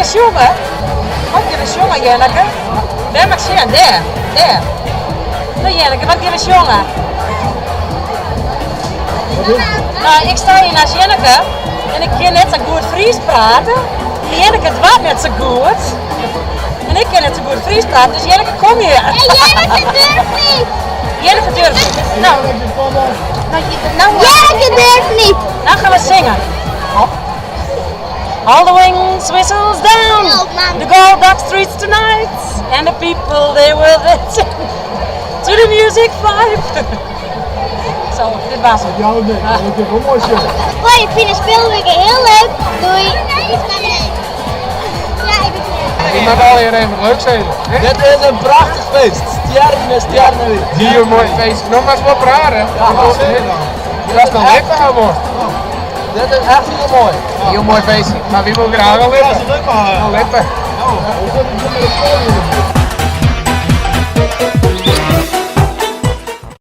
eens jongen. Wat je eens jongen, Jenneke? Daar mag je daar. Nou Jenneke, wat je eens jongen? Nou, ik sta hier naast Jenneke en ik kan net zo goed Fries praten. Jenneke het net zo goed. En ik kan net zo goed Fries praten, dus Jenneke kom hier. En Jenneke durft niet. Jenneke durft niet. Nou, Jenneke durft niet. nou gaan we zingen. All the wings whistles down the gold dark streets tonight, and the people they will listen to the music vibe. Zo, dit was het. Ja, nee, dat is wel mooi zo. Hoi, ik vind de speelweek heel leuk. Doei. Ja, ik ben klaar. Ik mag al hier even leuk zijn. Dit is een prachtig feest. Sterren weer. Hier een mooi feest. Nog maar eens wat praten. Ja, wat zeg je dan? Dat is dan lippen gaan worden. Dit is echt heel mooi. Heel mooi feestje. Maar wie wil graag al Ja, lippen? ze lukt maar. Lippen. We zitten hier met de